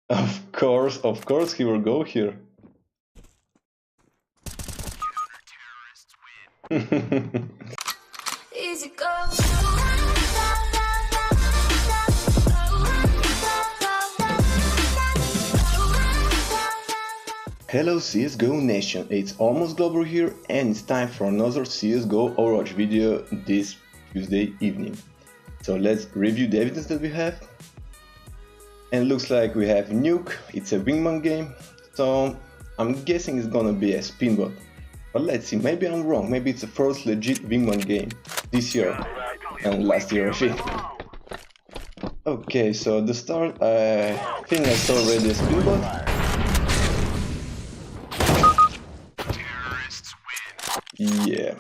Of course he will go here. Easy go. Hello CSGO Nation, it's almost Global here and it's time for another CSGO Overwatch video this Tuesday evening. So let's review the evidence that we have. And looks like we have Nuke, it's a wingman game, so I'm guessing it's gonna be a spin bot. But let's see, maybe I'm wrong, maybe it's the first legit wingman game this year and last year I think. Okay, so at the start I think I saw already a spin bot. Yeah.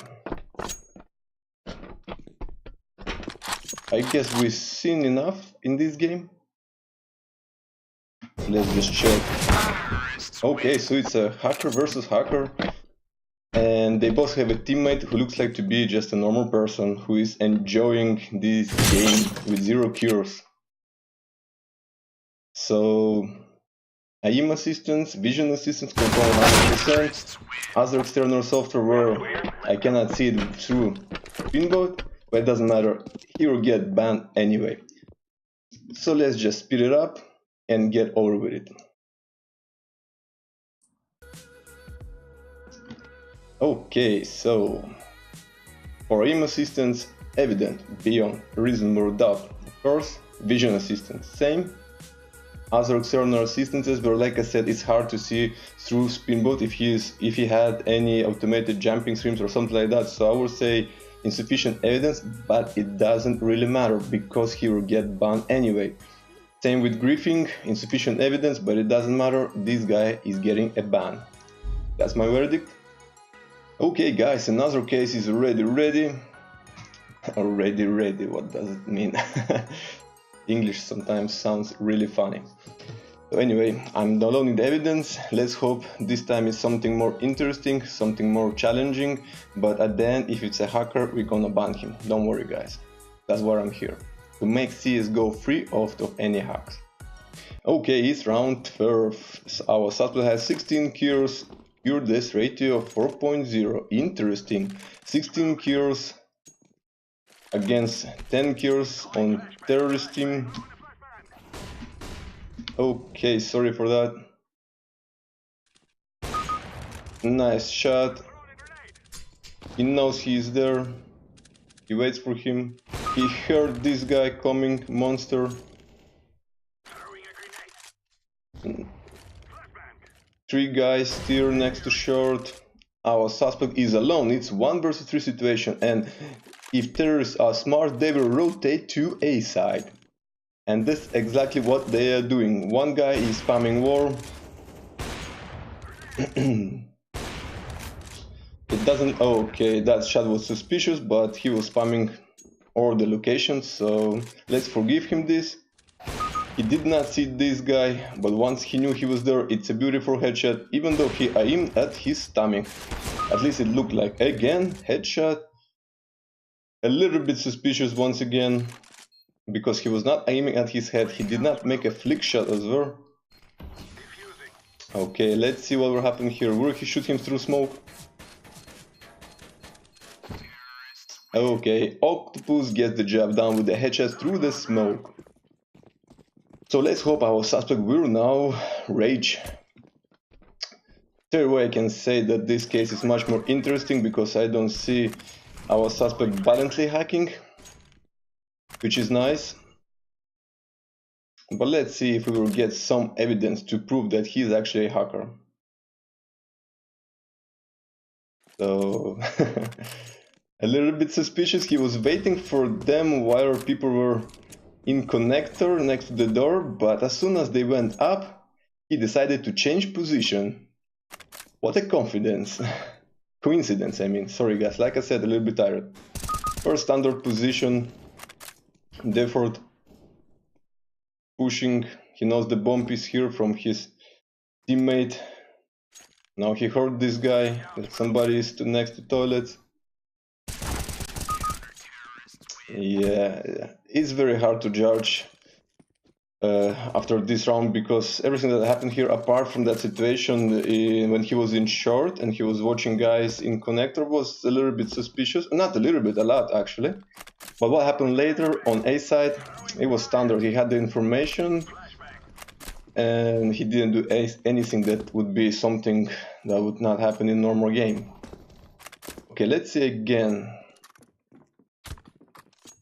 I guess we've seen enough in this game. Let's just check. Okay, so it's a hacker versus hacker. And they both have a teammate who looks like to be just a normal person who is enjoying this game with 0 cures. So, aim assistance, vision assistance, control 100%, other external software where I cannot see it through pinbot, but it doesn't matter, he will get banned anyway. So let's just speed it up and get over with it. Okay, so for aim assistance, evident, beyond reasonable doubt. Of course, vision assistance, same. Other external assistances, but like I said, it's hard to see through Spinbot if he had any automated jumping streams or something like that. So I would say insufficient evidence, but it doesn't really matter because he will get banned anyway. Same with Griffing, insufficient evidence, but it doesn't matter. This guy is getting a ban. That's my verdict. Okay, guys, another case is already ready. Already ready. What does it mean? English sometimes sounds really funny. So anyway, I'm downloading the evidence. Let's hope this time is something more interesting, something more challenging. But at the end, if it's a hacker, we're gonna ban him. Don't worry, guys. That's why I'm here. To make CSGO free of any hacks. Okay, it's round 12. Our suspect has 16 cures. Cure death ratio of 4.0. Interesting. 16 cures against 10 cures on terrorist team. Okay, sorry for that. Nice shot. He knows he's there. He waits for him. He heard this guy coming, monster. 3 guys still next to short. Our suspect is alone. It's 1 versus 3 situation, and if terrorists are smart, they will rotate to A side. And that's exactly what they are doing. One guy is spamming war. It doesn't... Okay, that shot was suspicious, but he was spamming all the locations, so let's forgive him this. He did not see this guy, but once he knew he was there, it's a beautiful headshot, even though he aimed at his stomach. At least it looked like. Again, headshot. A little bit suspicious once again, because he was not aiming at his head. He did not make a flick shot as well. Okay, let's see what will happen here. Will he shoot him through smoke? Okay, Octopus gets the job done with the headshot through the smoke. So let's hope our suspect will now rage. Third way I can say that this case is much more interesting because I don't see our suspect violently hacking, which is nice. But let's see if we will get some evidence to prove that he is actually a hacker. So a little bit suspicious. He was waiting for them while people were in connector next to the door, but as soon as they went up, he decided to change position. What a confidence. Coincidence, I mean. Sorry guys, like I said, a little bit tired. First standard position, default, pushing. He knows the bomb is here from his teammate. Now he heard this guy, that somebody is next to toilets. Yeah, it's very hard to judge after this round, because everything that happened here, apart from that situation when he was in short and he was watching guys in connector, was a little bit suspicious. Not a little bit, a lot actually. But what happened later on A side, it was standard. He had the information and he didn't do anything that would be something that would not happen in normal game. Okay, let's see again.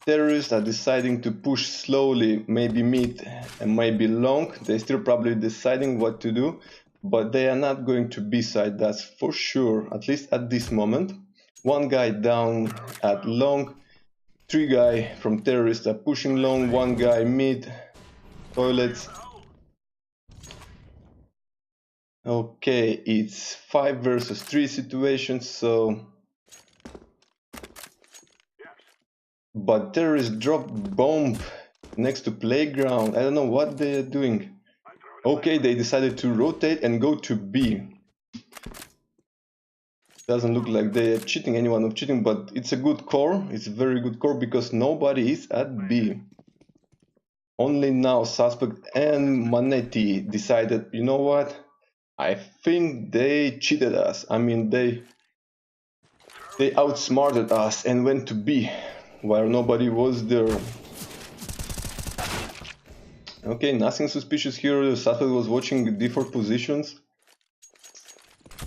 Terrorists are deciding to push slowly, maybe mid and maybe long. They're still probably deciding what to do, but they are not going to B side, that's for sure, at least at this moment. One guy down at long, 3 guys from terrorists are pushing long, 1 guy mid, toilets. Okay, it's 5 versus 3 situation, so... But terrorists drop bomb next to playground. I don't know what they're doing. Okay, they decided to rotate and go to B. Doesn't look like they're cheating, anyone of cheating, but it's a good core. It's a very good core because nobody is at B. Only now Suspect and Manetti decided, you know what? I think they cheated us. I mean, they outsmarted us and went to B, where nobody was there. Okay, nothing suspicious here. The suspect was watching default positions.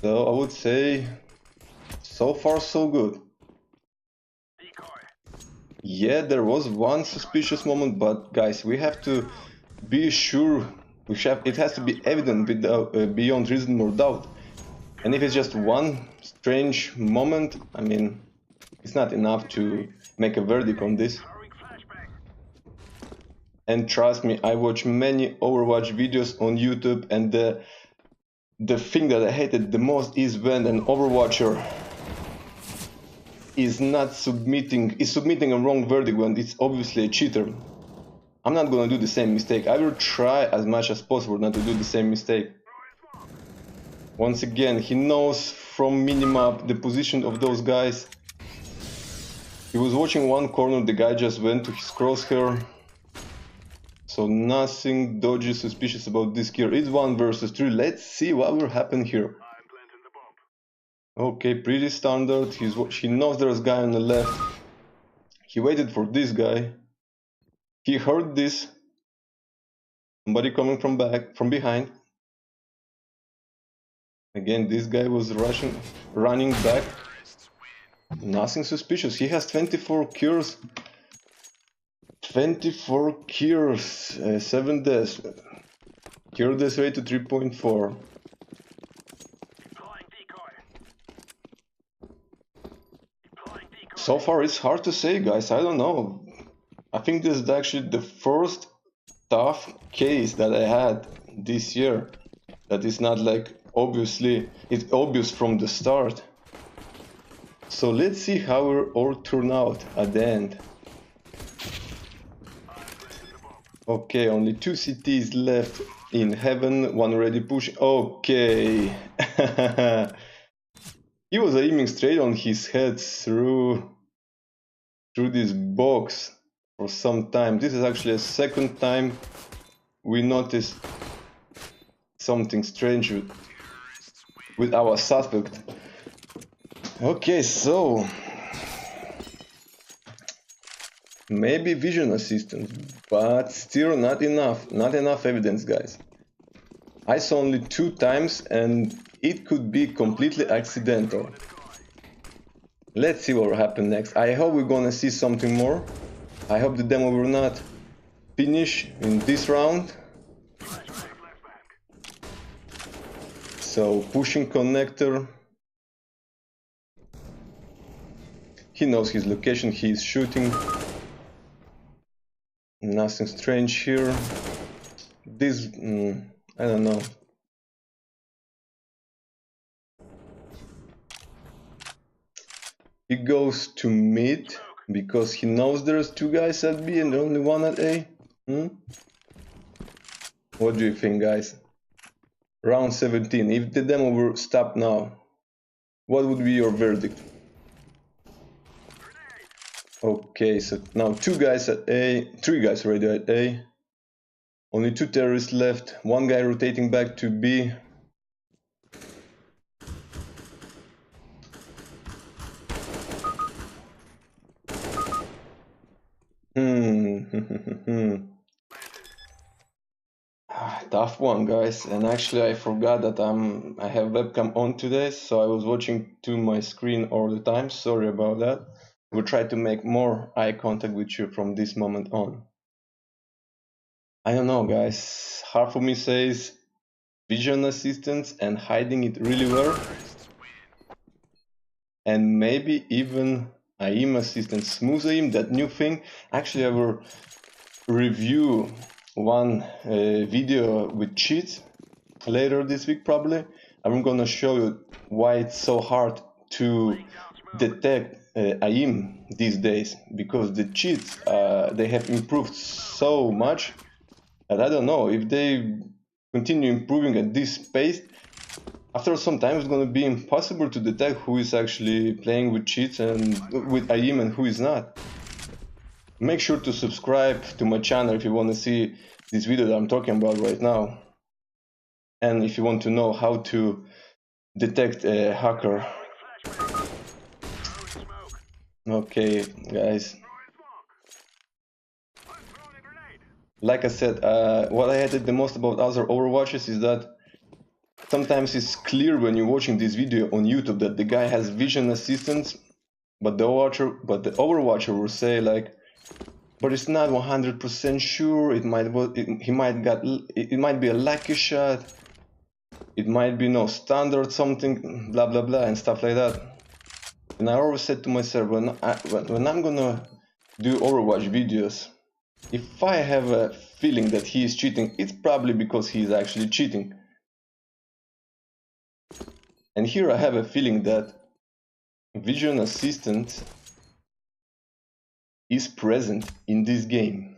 So I would say, so far so good. Yeah, there was one suspicious moment, but guys, we have to be sure. It has to be evident beyond reasonable doubt. And if it's just one strange moment, I mean, it's not enough to make a verdict on this. And trust me, I watch many Overwatch videos on YouTube, and the thing that I hated the most is when an Overwatcher is submitting a wrong verdict when it's obviously a cheater. I'm not gonna do the same mistake. I will try as much as possible not to do the same mistake. Once again, he knows from minimap the position of those guys. He was watching one corner, the guy just went to his crosshair. So nothing dodgy, suspicious about this here. It's 1 versus 3. Let's see what will happen here. Okay, pretty standard. He knows there's a guy on the left. He waited for this guy. He heard this. Somebody coming from behind. Again, this guy was running back. Nothing suspicious. He has 24 cures. 24 cures, 7 deaths. Cure death rate to 3.4. So far it's hard to say, guys, I don't know. I think this is actually the first tough case that I had this year. That is not like, obviously, it's obvious from the start. So let's see how it all turn out at the end. Okay, only 2 CTs left in heaven, one already pushing. Okay. He was aiming straight on his head through this box for some time. This is actually a second time we noticed something strange with our suspect. Okay, so maybe vision assistance, but still not enough evidence, guys. I saw only 2 times and it could be completely accidental. Let's see what will happen next. I hope we're gonna see something more. I hope the demo will not finish in this round. So pushing connector. He knows his location, he is shooting. Nothing strange here. This, I don't know. He goes to mid because he knows there's 2 guys at B and only 1 at A. What do you think, guys? Round 17. If the demo were stopped now, what would be your verdict? Okay, so now 2 guys at A, 3 guys already at A. Only 2 terrorists left, 1 guy rotating back to B. Tough one, guys. And actually I forgot that I have webcam on today, so I was watching to my screen all the time. Sorry about that. We'll try to make more eye contact with you from this moment on. I don't know, guys. Half of me says vision assistance and hiding it really well. And maybe even aim assistance, smooth aim, that new thing. Actually, I will review one video with cheats later this week probably. I'm gonna show you why it's so hard to detect aim these days, because the cheats they have improved so much that I don't know if they continue improving at this pace. After some time, it's going to be impossible to detect who is actually playing with cheats and with aim and who is not. Make sure to subscribe to my channel if you want to see this video that I'm talking about right now. And if you want to know how to detect a hacker. Okay, guys. Like I said, what I hated the most about other Overwatches is that sometimes it's clear when you're watching this video on YouTube that the guy has vision assistance, but the Overwatcher will say like, but it's not 100% sure. It might be a lucky shot. It might be no standard something, blah blah blah, and stuff like that. And I always said to myself, when I'm gonna do Overwatch videos, if I have a feeling that he is cheating, it's probably because he is actually cheating. And here I have a feeling that vision assistant is present in this game.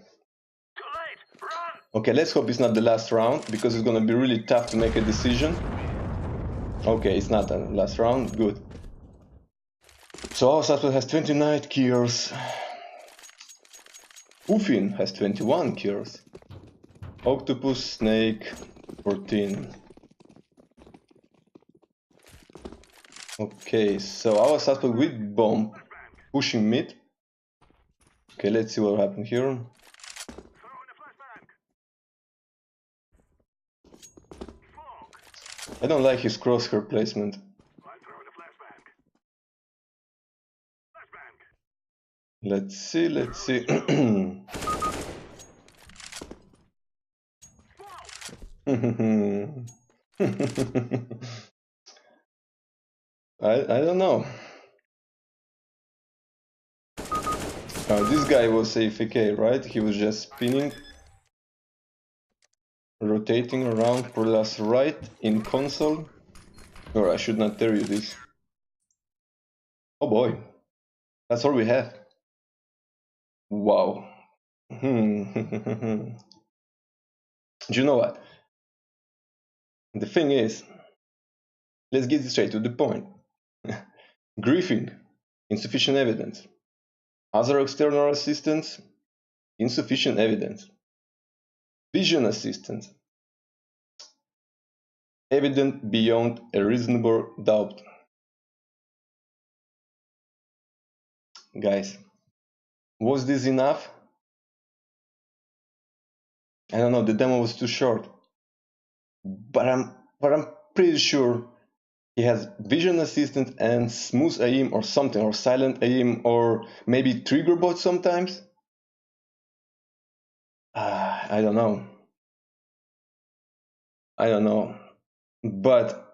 Okay, let's hope it's not the last round, because it's gonna be really tough to make a decision. Okay, it's not the last round, good. So our suspect has 29 kills. Ufin has 21 kills. Octopus, Snake, 14. Okay, so our suspect with bomb pushing mid. Okay, let's see what happened here. I don't like his crosshair placement. Let's see. I don't know. This guy was AFK, right? He was just spinning, rotating around, plus right in console. Or I should not tell you this. Oh boy, that's all we have. Wow. Do you know what? The thing is, let's get straight to the point. Griefing, insufficient evidence. Other external assistance, insufficient evidence. Vision assistance, evident beyond a reasonable doubt. Guys, was this enough? I don't know, the demo was too short. But I'm pretty sure he has vision assistant and smooth aim or something, or silent aim, or maybe trigger bot sometimes. I don't know. But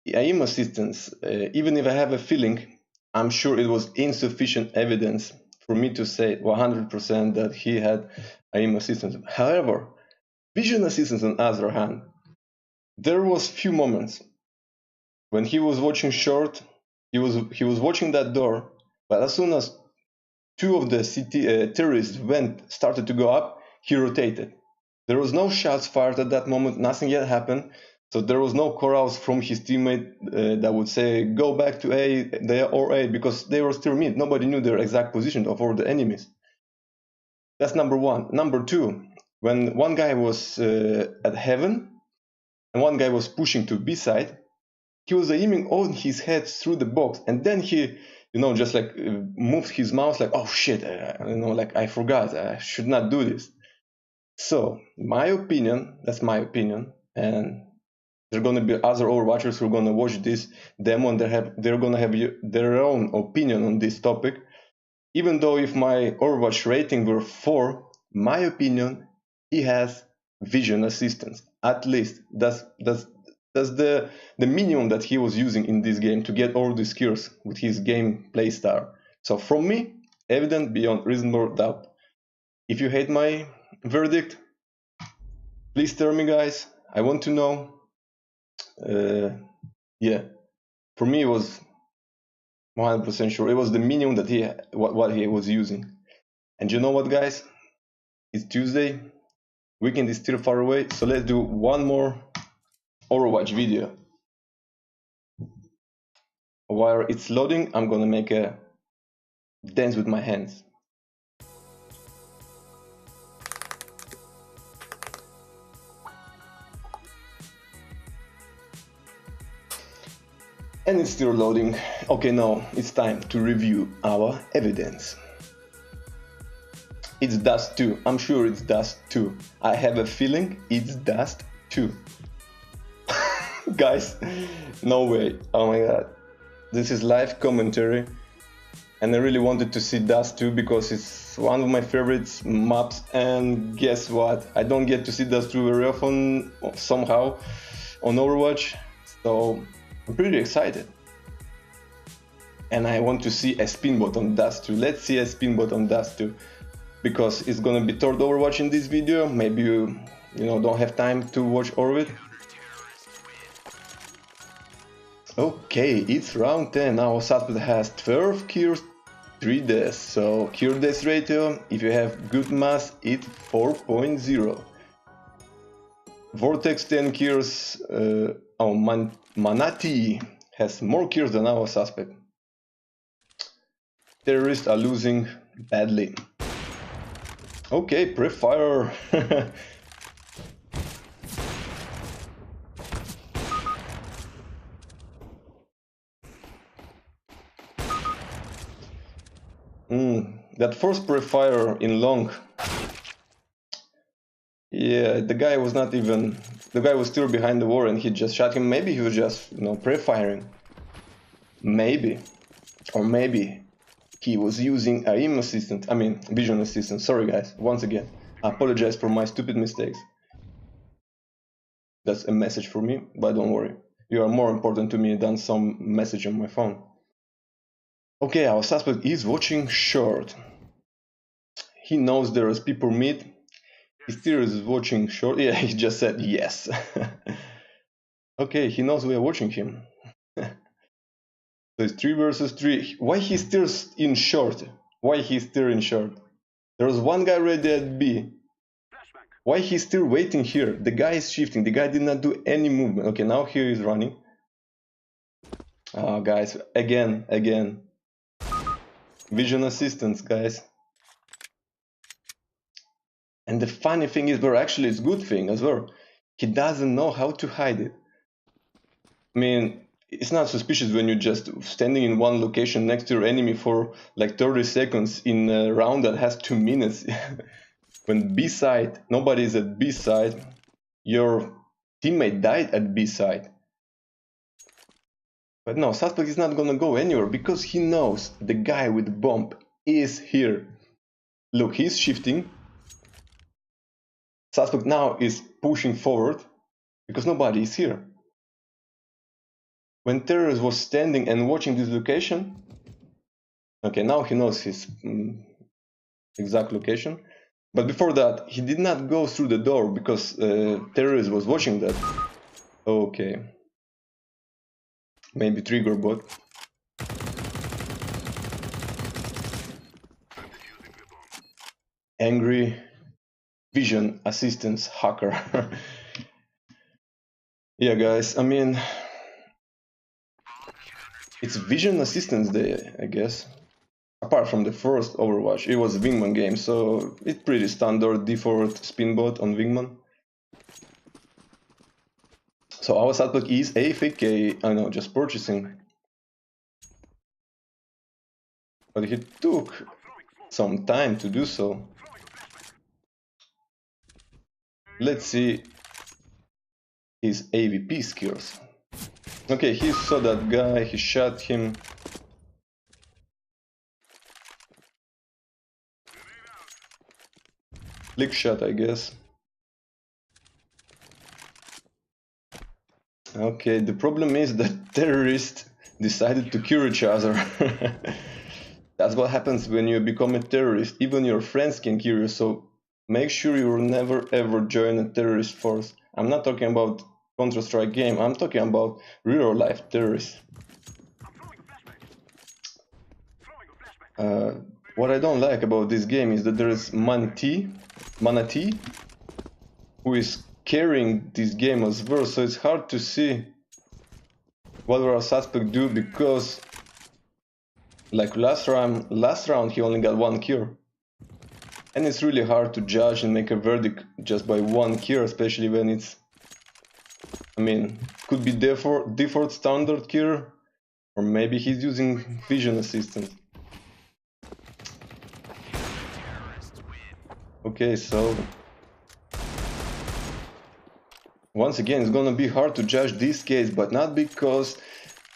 aim assistance, even if I have a feeling, I'm sure it was insufficient evidence for me to say 100% that he had aim assistance. However, vision assistance on the other hand, there was few moments when he was watching short, he was watching that door, but as soon as 2 of the terrorists started to go up, he rotated. There was no shots fired at that moment, nothing yet happened, so there was no callouts from his teammate that would say go back to A or A, because they were still mid. Nobody knew their exact position of all the enemies. That's number one. Number two, when one guy was at heaven and one guy was pushing to B side, he was aiming on his head through the box, and then he, just like moved his mouse like, oh shit, like I forgot, I should not do this. So my opinion, that's my opinion, and there are gonna be other Overwatchers who are gonna watch this demo and they're gonna have their own opinion on this topic. Even though if my Overwatch rating were 4, my opinion, he has vision assistance. At least that's the minimum that he was using in this game to get all the skills with his gameplay style. So from me, evident beyond reasonable doubt. If you hate my verdict, please tell me, guys. I want to know. Yeah, for me it was 100% sure. It was the minimum that what he was using. And you know what, guys? It's Tuesday. Weekend is still far away, so let's do one more Overwatch video. While it's loading, I'm gonna make a dance with my hands. And it's still loading. Okay, now it's time to review our evidence. It's Dust 2. I'm sure it's Dust 2. I have a feeling it's Dust 2. Guys, no way. Oh my god. This is live commentary. And I really wanted to see Dust 2 because it's one of my favorite maps. And guess what? I don't get to see Dust 2 very often, somehow, on Overwatch. So I'm pretty excited. And I want to see a spinbot on Dust 2. Let's see a spinbot on Dust 2. Because it's gonna be third Overwatch in this video. Maybe you don't have time to watch all of it. Okay, it's round 10. Our suspect has 12 kills, 3 deaths. So kill death ratio, if you have good math, it's 4.0. Vortex 10 kills. Manati has more kills than our suspect. Terrorists are losing badly. Okay, pre-fire. That first pre-fire in long. Yeah, the guy was still behind the wall and he just shot him. Maybe he was just, pre-firing. Maybe. Or maybe he was using vision assistant. Sorry guys, once again, I apologize for my stupid mistakes. That's a message for me, but don't worry. You are more important to me than some message on my phone. Okay, our suspect is watching short. He knows there is people mid. He still is watching short. Yeah, he just said yes. Okay, he knows we are watching him. So it's 3 versus 3. Why he's still in short? Why he's still in short? There was one guy ready at B. Why he's still waiting here? The guy is shifting. The guy did not do any movement. Okay, now here he's running. Oh, guys, again. Vision assistance, guys. And the funny thing is, well, actually it's a good thing as well. He doesn't know how to hide it. I mean, it's not suspicious when you're just standing in one location next to your enemy for like 30 seconds in a round that has 2 minutes. When B side, nobody is at B side, your teammate died at B side. But no, suspect is not gonna go anywhere because he knows the guy with the bomb is here. Look, he's shifting. Suspect now is pushing forward because nobody is here. When terrorist was standing and watching this location, okay, now he knows his exact location. But before that, he did not go through the door because terrorist was watching that. Okay. Maybe trigger bot. Angry vision assistance hacker. Yeah, guys, I mean, it's vision assistance day, I guess. apart from the first Overwatch, it was a Wingman game, so it's pretty standard default spin bot on Wingman. So our suspect is AFK, I know, just purchasing. But he took some time to do so. Let's see his AVP skills. Okay, he saw that guy, he shot him. Flick shot, I guess. Okay, the problem is that terrorists decided to kill each other. That's what happens when you become a terrorist. Even your friends can kill you, so make sure you never ever join a terrorist force. I'm not talking about Counter-Strike game, I'm talking about real life terrorists. What I don't like about this game is that there is Manatee, who is carrying this game as well, so it's hard to see what will our suspect do, because like last round he only got 1 kill. And it's really hard to judge and make a verdict just by 1 kill, especially when it's, I mean, could be default standard kill, or maybe he's using vision assistance. Okay, so once again, it's gonna be hard to judge this case, but not because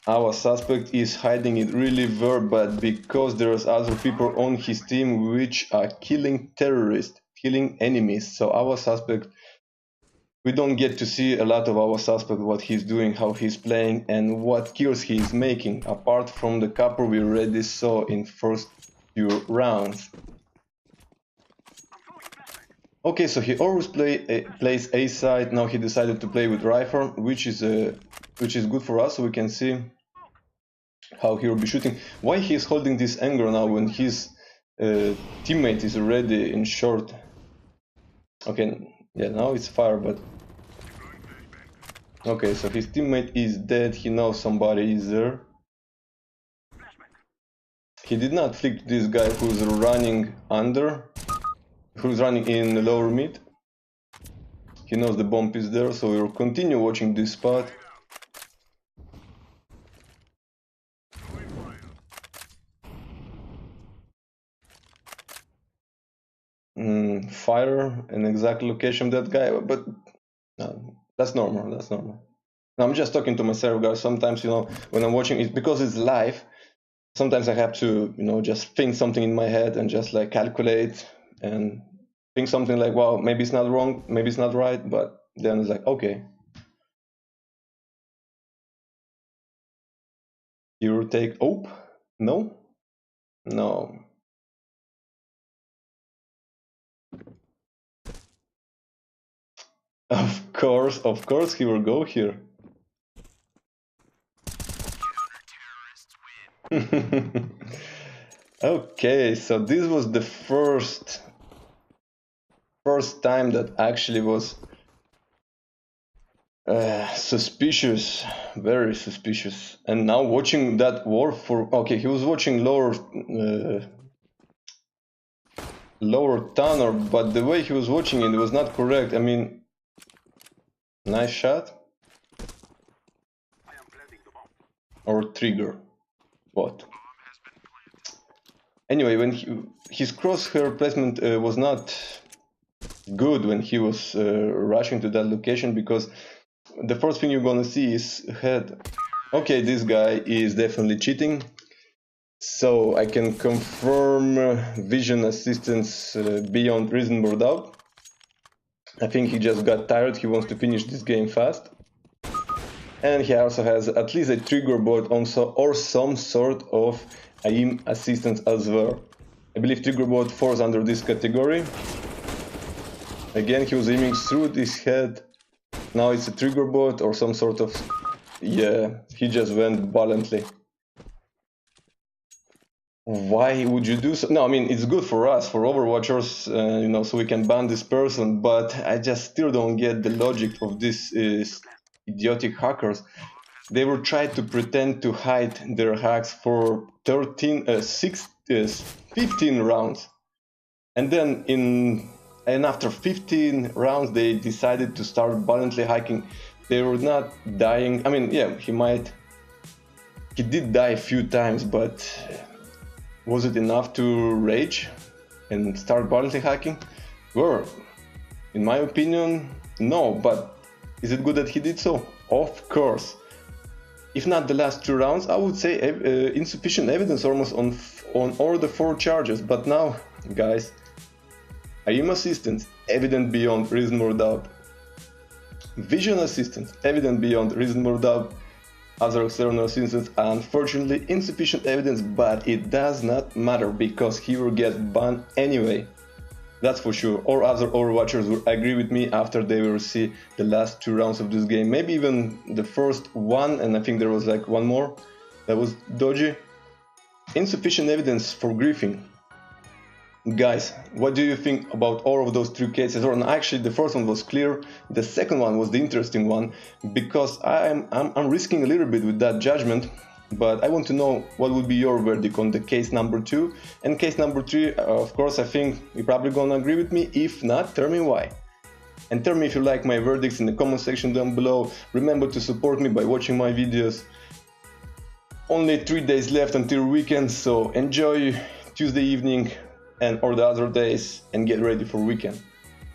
our suspect is hiding it really well, but because there's other people on his team which are killing terrorists, killing enemies. So our suspect, we don't get to see a lot of our suspect, what he's doing, how he's playing, and what kills he's making, apart from the couple we already saw in first few rounds. Okay, so he always plays A side. Now he decided to play with rifle, which is good for us, so we can see how he will be shooting. Why he is holding this angle now when his teammate is already in short? Okay, yeah, now it's fire, but okay, so his teammate is dead. He knows somebody is there. He did not flick this guy who's running under. Who's running in the lower mid. He knows the bomb is there, so we'll continue watching this spot. Fire an exact location of that guy, but no, that's normal, that's normal. Now, I'm just talking to myself, guys. Sometimes, you know, when I'm watching it, because it's live, sometimes I have to, you know, just think something in my head and just like calculate and think something like, wow, maybe it's not wrong, maybe it's not right, but then it's like, okay. You take Ope? No? No. Of course he will go here. Okay, so this was the first time that actually was suspicious, very suspicious. And now watching that war for, okay, he was watching lower tunnel, but the way he was watching it was not correct. I mean, nice shot. Or trigger. What? Anyway, when his crosshair placement was not good when he was rushing to that location, because the first thing you're gonna see is head. Okay, this guy is definitely cheating. So I can confirm vision assistance beyond reasonable doubt. I think he just got tired, he wants to finish this game fast. And he also has at least a trigger board also, or some sort of aim assistance as well. I believe trigger board falls under this category. Again, he was aiming through this head. Now it's a trigger board or some sort of... Yeah, he just went violently. Why would you do so? No, I mean, it's good for us, for Overwatchers, you know, so we can ban this person, but I just still don't get the logic of these idiotic hackers. They will try to pretend to hide their hacks for this 15 rounds, and then after 15 rounds they decided to start violently hiking. They were not dying. I mean, yeah, he did die a few times, but was it enough to rage and start violently hacking? Well, in my opinion, no, but is it good that he did so? Of course. If not the last 2 rounds, I would say insufficient evidence almost on all the 4 charges. But now, guys, aim assistance, evident beyond reasonable doubt. Vision assistance, evident beyond reasonable doubt. Other external assistance, unfortunately insufficient evidence, but it does not matter because he will get banned anyway. That's for sure. Or other Overwatchers will agree with me after they will see the last 2 rounds of this game. Maybe even the first one, and I think there was like one more that was dodgy. Insufficient evidence for griefing. Guys, what do you think about all of those 3 cases? Or actually, the first one was clear. The second one was the interesting one because I'm risking a little bit with that judgment. But I want to know what would be your verdict on the case number 2 and case number 3. Of course, I think you're probably gonna agree with me. If not, tell me why. And tell me if you like my verdicts in the comment section down below. Remember to support me by watching my videos. Only 3 days left until weekend, so enjoy Tuesday evening and all the other days and get ready for weekend.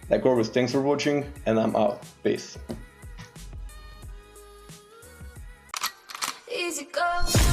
Like always, thanks for watching and I'm out. Peace. Easy go.